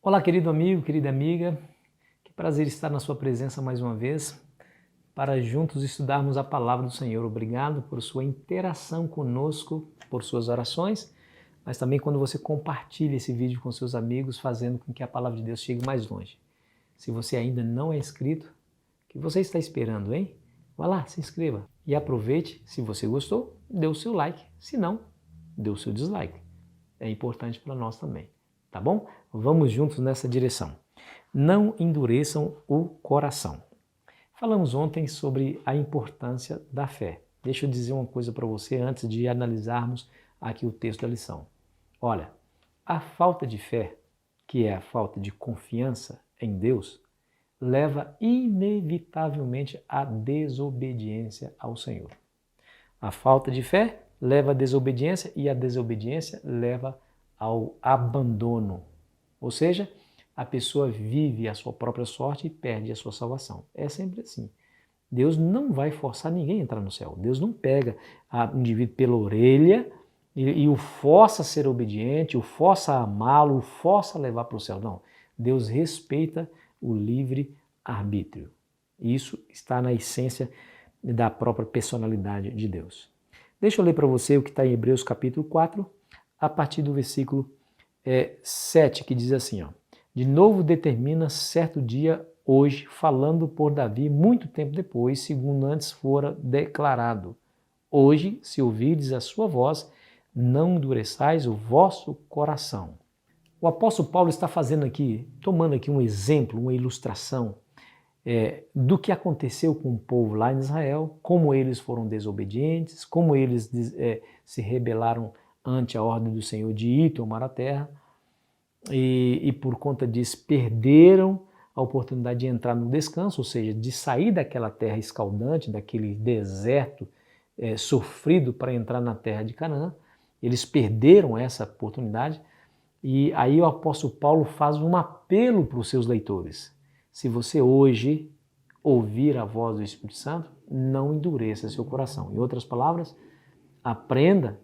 Olá, querido amigo, querida amiga, que prazer estar na sua presença mais uma vez para juntos estudarmos a palavra do Senhor. Obrigado por sua interação conosco, por suas orações, mas também quando você compartilha esse vídeo com seus amigos, fazendo com que a palavra de Deus chegue mais longe. Se você ainda não é inscrito, o que você está esperando, hein? Vá lá, se inscreva e aproveite. Se você gostou, dê o seu like, se não, dê o seu dislike. É importante para nós também, tá bom? Vamos juntos nessa direção. Não endureçam o coração. Falamos ontem sobre a importância da fé. Deixa eu dizer uma coisa para você antes de analisarmos aqui o texto da lição. Olha, a falta de fé, que é a falta de confiança em Deus, leva inevitavelmente à desobediência ao Senhor. A falta de fé leva à desobediência e a desobediência leva ao abandono. Ou seja, a pessoa vive a sua própria sorte e perde a sua salvação. É sempre assim. Deus não vai forçar ninguém a entrar no céu. Deus não pega o indivíduo pela orelha e o força a ser obediente, o força a amá-lo, o força a levar para o céu. Não. Deus respeita o livre arbítrio. Isso está na essência da própria personalidade de Deus. Deixa eu ler para você o que está em Hebreus capítulo 4, a partir do versículo 7, que diz assim, ó: de novo determina certo dia hoje, falando por Davi muito tempo depois, segundo antes fora declarado. Hoje, se ouvirdes a sua voz, não endureçais o vosso coração. O apóstolo Paulo está fazendo aqui, tomando aqui um exemplo, uma ilustração do que aconteceu com o povo lá em Israel, como eles foram desobedientes, como eles se rebelaram ante a ordem do Senhor de ir tomar a terra, e por conta disso perderam a oportunidade de entrar no descanso, ou seja, de sair daquela terra escaldante, daquele deserto sofrido para entrar na terra de Canaã. Eles perderam essa oportunidade e aí o apóstolo Paulo faz um apelo para os seus leitores. Se você hoje ouvir a voz do Espírito Santo, não endureça seu coração. Em outras palavras, aprenda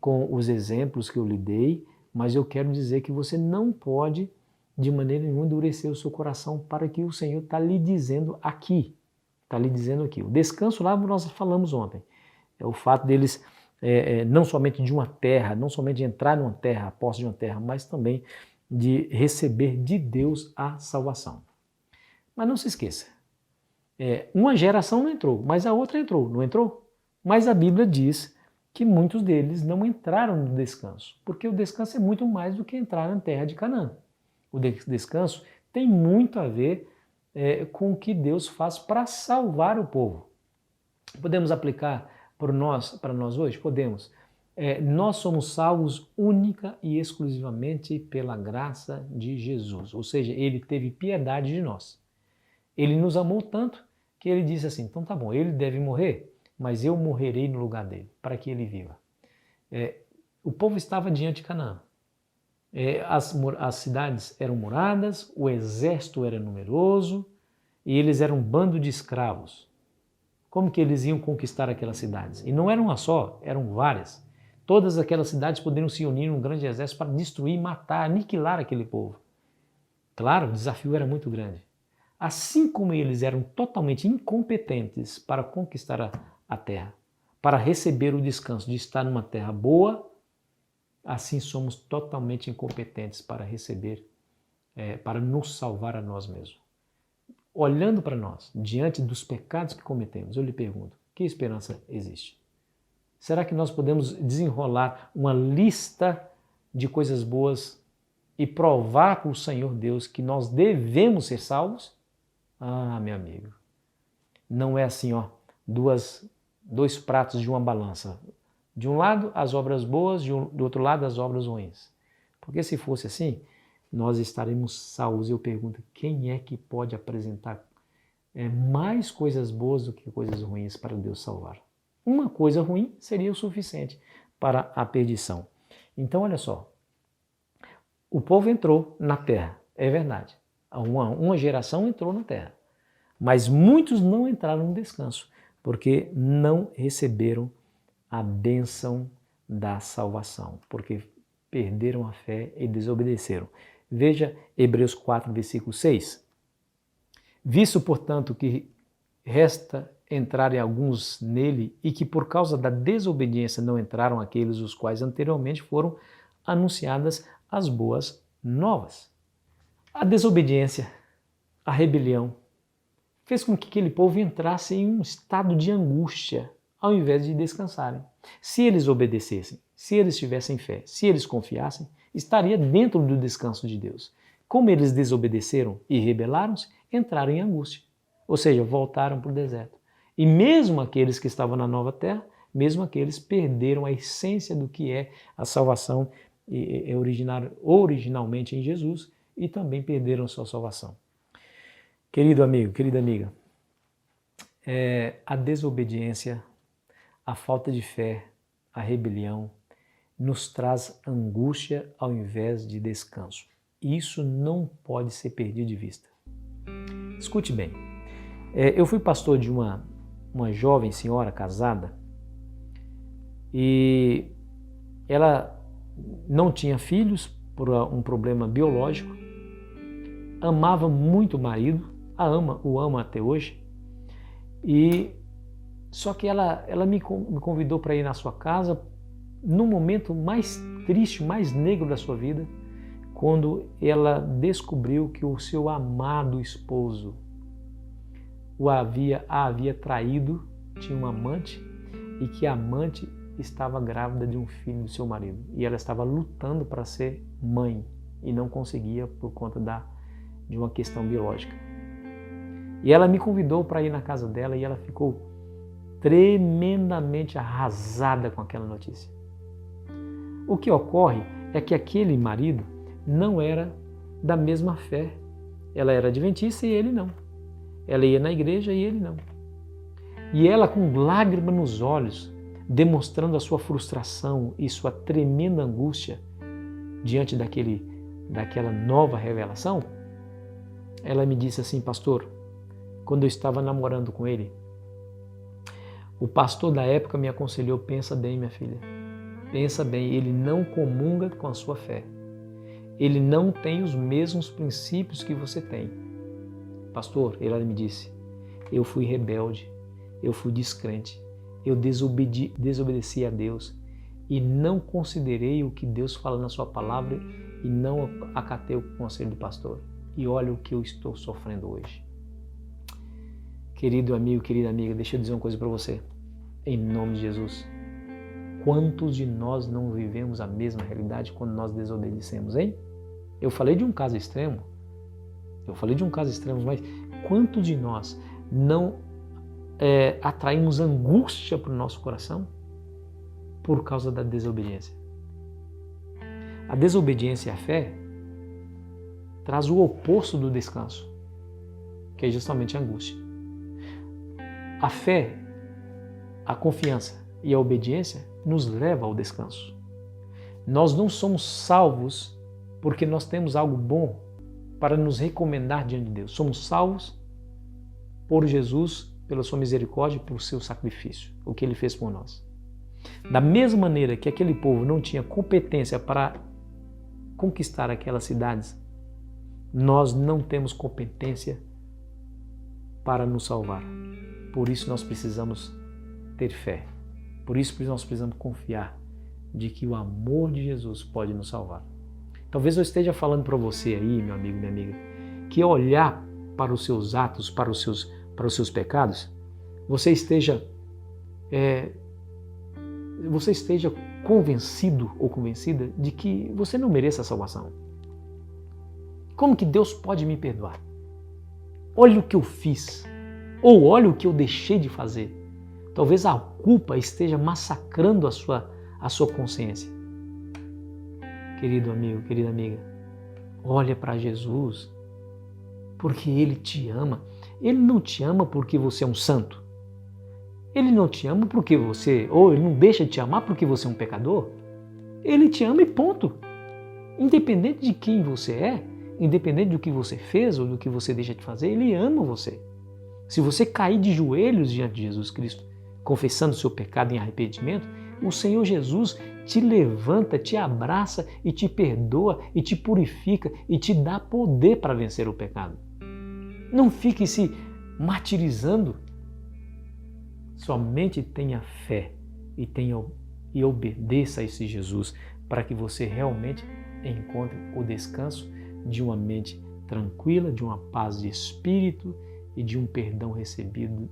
com os exemplos que eu lhe dei, mas eu quero dizer que você não pode, de maneira nenhuma, endurecer o seu coração para que o Senhor está lhe dizendo aqui. Está lhe dizendo aqui. O descanso lá nós falamos ontem. É o fato deles, não somente de uma terra, não somente de entrar numa terra, a posse de uma terra, mas também de receber de Deus a salvação. Mas não se esqueça, uma geração não entrou, mas a outra entrou, não entrou? Mas a Bíblia diz que muitos deles não entraram no descanso, porque o descanso é muito mais do que entrar na terra de Canaã. O descanso tem muito a ver com o que Deus faz para salvar o povo. Podemos aplicar para nós hoje? Podemos. Nós somos salvos única e exclusivamente pela graça de Jesus, ou seja, Ele teve piedade de nós. Ele nos amou tanto que Ele disse assim, então tá bom, Ele deve morrer, mas eu morrerei no lugar dele, para que ele viva. O povo estava diante de Canaã. As cidades eram moradas, o exército era numeroso e eles eram um bando de escravos. Como que eles iam conquistar aquelas cidades? E não eram uma só, eram várias. Todas aquelas cidades poderiam se unir num grande exército para destruir, matar, aniquilar aquele povo. Claro, o desafio era muito grande. Assim como eles eram totalmente incompetentes para conquistar a terra, para receber o descanso de estar numa terra boa, assim somos totalmente incompetentes para receber, para nos salvar a nós mesmos. Olhando para nós, diante dos pecados que cometemos, eu lhe pergunto, que esperança existe? Será que nós podemos desenrolar uma lista de coisas boas e provar para o Senhor Deus que nós devemos ser salvos? Ah, meu amigo, não é assim, ó, dois pratos de uma balança. De um lado, as obras boas, do outro lado, as obras ruins. Porque se fosse assim, nós estaremos salvos. Eu pergunto, quem é que pode apresentar mais coisas boas do que coisas ruins para Deus salvar? Uma coisa ruim seria o suficiente para a perdição. Então, olha só, o povo entrou na terra, é verdade. Uma geração entrou na terra, mas muitos não entraram no descanso, porque não receberam a bênção da salvação, porque perderam a fé e desobedeceram. Veja Hebreus 4, versículo 6. Visto, portanto, que resta entrarem alguns nele e que por causa da desobediência não entraram aqueles os quais anteriormente foram anunciadas as boas novas. A desobediência, a rebelião, fez com que aquele povo entrasse em um estado de angústia, ao invés de descansarem. Se eles obedecessem, se eles tivessem fé, se eles confiassem, estaria dentro do descanso de Deus. Como eles desobedeceram e rebelaram-se, entraram em angústia, ou seja, voltaram para o deserto. E mesmo aqueles que estavam na nova terra, mesmo aqueles perderam a essência do que é a salvação originalmente em Jesus e também perderam sua salvação. Querido amigo, querida amiga, a desobediência, a falta de fé, a rebelião nos traz angústia ao invés de descanso. Isso não pode ser perdido de vista. Escute bem, eu fui pastor de uma jovem senhora casada e ela não tinha filhos por um problema biológico, amava muito o marido, o ama até hoje, e só que ela me convidou para ir na sua casa no momento mais triste, mais negro da sua vida, quando ela descobriu que o seu amado esposo a havia traído, tinha um amante, e que a amante estava grávida de um filho do seu marido. E ela estava lutando para ser mãe e não conseguia por conta de uma questão biológica. E ela me convidou para ir na casa dela e ela ficou tremendamente arrasada com aquela notícia. O que ocorre é que aquele marido não era da mesma fé. Ela era adventista e ele não. Ela ia na igreja e ele não. E ela, com lágrimas nos olhos, demonstrando a sua frustração e sua tremenda angústia diante daquela nova revelação, ela me disse assim: pastor, quando eu estava namorando com ele, o pastor da época me aconselhou: pensa bem, minha filha, pensa bem, ele não comunga com a sua fé. Ele não tem os mesmos princípios que você tem. Pastor, ela me disse, eu fui rebelde, eu fui descrente, eu desobedeci a Deus e não considerei o que Deus fala na sua palavra e não acatei o conselho do pastor. E olha o que eu estou sofrendo hoje. Querido amigo, querida amiga, deixa eu dizer uma coisa para você. Em nome de Jesus. Quantos de nós não vivemos a mesma realidade quando nós desobedecemos, hein? Eu falei de um caso extremo, mas quantos de nós não atraímos angústia para o nosso coração por causa da desobediência? A desobediência à fé traz o oposto do descanso, que é justamente a angústia. A fé, a confiança e a obediência nos leva ao descanso. Nós não somos salvos porque nós temos algo bom para nos recomendar diante de Deus. Somos salvos por Jesus, pela sua misericórdia e por seu sacrifício, o que ele fez por nós. Da mesma maneira que aquele povo não tinha competência para conquistar aquelas cidades, nós não temos competência para nos salvar. Por isso nós precisamos ter fé. Por isso nós precisamos confiar de que o amor de Jesus pode nos salvar. Talvez eu esteja falando para você aí, meu amigo, minha amiga, que ao olhar para os seus atos, para os seus pecados, você esteja convencido ou convencida de que você não merece a salvação. Como que Deus pode me perdoar? Olha o que eu fiz, ou olha o que eu deixei de fazer. Talvez a culpa esteja massacrando a sua consciência. Querido amigo, querida amiga, olha para Jesus, porque Ele te ama. Ele não te ama porque você é um santo. Ele não te ama porque Ele não deixa de te amar porque você é um pecador. Ele te ama e ponto. Independente de quem você é, independente do que você fez ou do que você deixa de fazer, Ele ama você. Se você cair de joelhos diante de Jesus Cristo, confessando o seu pecado em arrependimento, O Senhor Jesus te levanta, te abraça e te perdoa e te purifica e te dá poder para vencer o pecado. Não fique se martirizando. Somente tenha fé e obedeça a esse Jesus para que você realmente encontre o descanso de uma mente tranquila, de uma paz de espírito e de um perdão recebido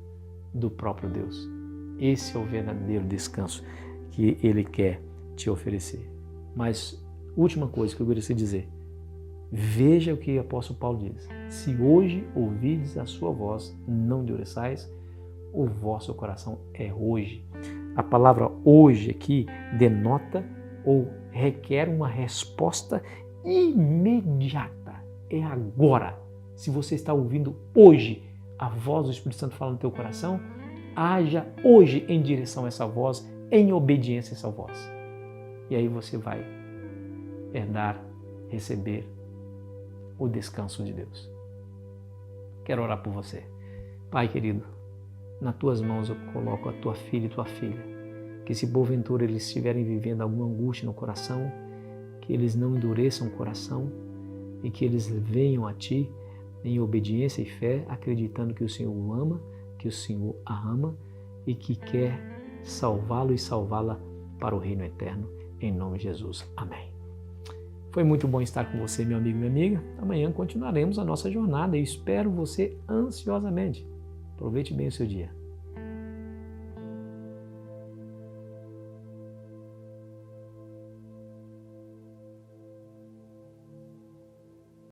do próprio Deus. Esse é o verdadeiro descanso que Ele quer te oferecer. Mas, última coisa que eu gostaria de dizer, veja o que o apóstolo Paulo diz. Se hoje ouvides a sua voz, não endureçais o vosso coração. É hoje. A palavra hoje aqui denota ou requer uma resposta imediata. É agora. Se você está ouvindo hoje a voz do Espírito Santo falando no teu coração, haja hoje em direção a essa voz, em obediência a essa voz. E aí você vai herdar, receber o descanso de Deus. Quero orar por você. Pai querido, nas tuas mãos eu coloco a tua filha e tua filha, que se porventura eles estiverem vivendo alguma angústia no coração, que eles não endureçam o coração e que eles venham a Ti em obediência e fé, acreditando que o Senhor o ama, que o Senhor a ama e que quer salvá-lo e salvá-la para o reino eterno, em nome de Jesus. Amém. Foi muito bom estar com você, meu amigo e minha amiga. Amanhã continuaremos a nossa jornada e espero você ansiosamente. Aproveite bem o seu dia.